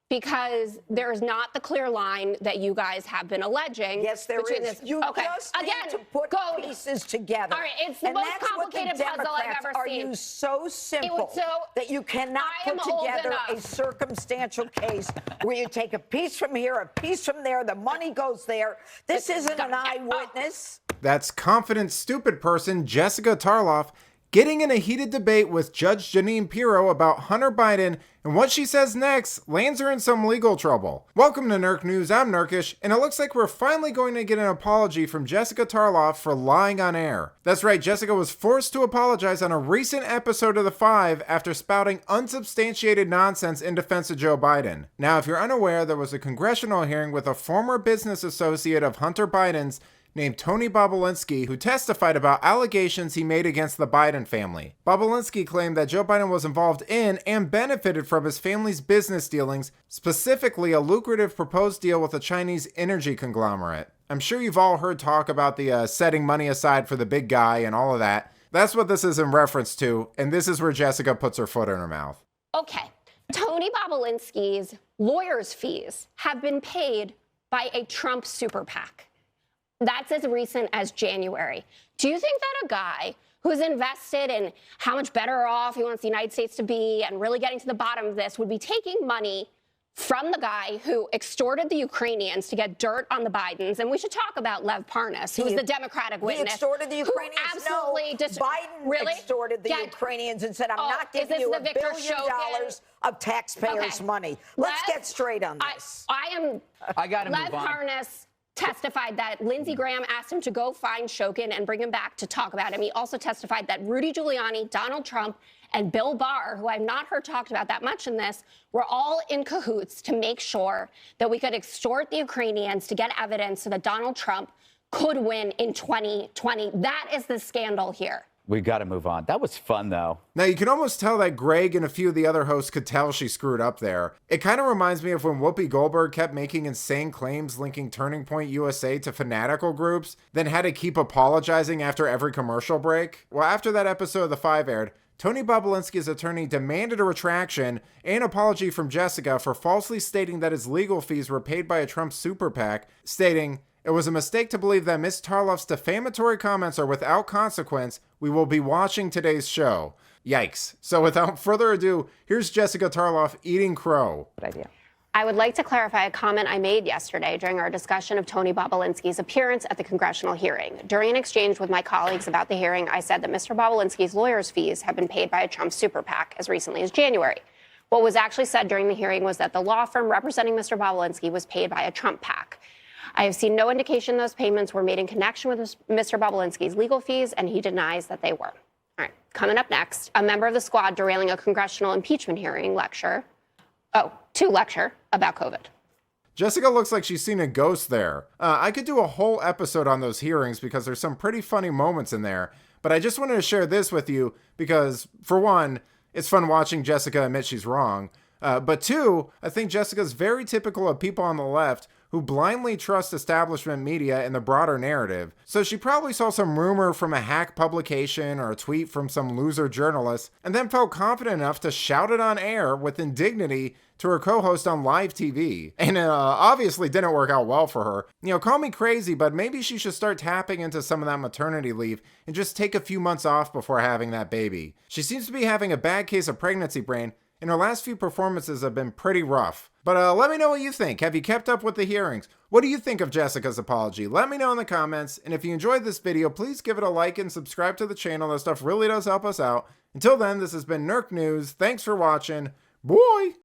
because there's not the clear line that you guys have been alleging. Yes, there is. You just need to put pieces together. All right, it's the most complicated puzzle I've ever seen. Are you so simple that you cannot put together a circumstantial case where you take a piece from here, a piece from there, the money goes there? This isn't an eyewitness. That's confident, stupid person Jessica Tarlov getting in a heated debate with Judge Jeanine Pirro about Hunter Biden, and what she says next lands her in some legal trouble. Welcome to Nerk News, I'm Nerkish, and it looks like we're finally going to get an apology from Jessica Tarlov for lying on air. That's right, Jessica was forced to apologize on a recent episode of The Five after spouting unsubstantiated nonsense in defense of Joe Biden. Now, if you're unaware, there was a congressional hearing with a former business associate of Hunter Biden's named Tony Bobulinski, who testified about allegations he made against the Biden family. Bobulinski claimed that Joe Biden was involved in and benefited from his family's business dealings, specifically a lucrative proposed deal with a Chinese energy conglomerate. I'm sure you've all heard talk about the setting money aside for the big guy and all of that. That's what this is in reference to, and this is where Jessica puts her foot in her mouth. Okay, Tony Bobulinski's lawyer's fees have been paid by a Trump super PAC. That's as recent as January. Do you think that a guy who's invested in how much better off he wants the United States to be and really getting to the bottom of this would be taking money from the guy who extorted the Ukrainians to get dirt on the Bidens? And we should talk about Lev Parnas, who's the Democratic witness. He extorted the Ukrainians? Absolutely. Biden extorted the Ukrainians and said, I'm not giving you $1 billion of taxpayers' money. Let's get straight on this. I got to move on. Lev Parnas testified that Lindsey Graham asked him to go find Shokin and bring him back to talk about him. He also testified that Rudy Giuliani, Donald Trump, and Bill Barr, who I've not heard talked about that much in this, were all in cahoots to make sure that we could extort the Ukrainians to get evidence so that Donald Trump could win in 2020. That is the scandal here. We got to move on. That was fun, though. Now, you can almost tell that Greg and a few of the other hosts could tell she screwed up there. It kind of reminds me of when Whoopi Goldberg kept making insane claims linking Turning Point USA to fanatical groups, then had to keep apologizing after every commercial break. Well, after that episode of The Five aired, Tony Bobulinski's attorney demanded a retraction and apology from Jessica for falsely stating that his legal fees were paid by a Trump super PAC, stating, "It was a mistake to believe that Ms. Tarlov's defamatory comments are without consequence. We will be watching today's show." Yikes. So without further ado, here's Jessica Tarlov eating crow. Good idea. I would like to clarify a comment I made yesterday during our discussion of Tony Bobulinski's appearance at the congressional hearing. During an exchange with my colleagues about the hearing, I said that Mr. Bobulinski's lawyer's fees have been paid by a Trump super PAC as recently as January. What was actually said during the hearing was that the law firm representing Mr. Bobulinski was paid by a Trump PAC. I have seen no indication those payments were made in connection with Mr. Bobulinski's legal fees, and he denies that they were. All right, coming up next, a member of the squad derailing a congressional impeachment hearing to lecture about COVID. Jessica looks like she's seen a ghost there. I could do a whole episode on those hearings because there's some pretty funny moments in there, but I just wanted to share this with you because, for one, it's fun watching Jessica admit she's wrong. But two, I think Jessica's very typical of people on the left who blindly trust establishment media and the broader narrative. So she probably saw some rumor from a hack publication or a tweet from some loser journalist, and then felt confident enough to shout it on air with indignity to her co-host on live TV. And obviously didn't work out well for her. You know, call me crazy, but maybe she should start tapping into some of that maternity leave and just take a few months off before having that baby. She seems to be having a bad case of pregnancy brain, and her last few performances have been pretty rough. But let me know what you think. Have you kept up with the hearings? What do you think of Jessica's apology? Let me know in the comments. And if you enjoyed this video, please give it a like and subscribe to the channel. That stuff really does help us out. Until then, this has been Nerk News. Thanks for watching. Boy!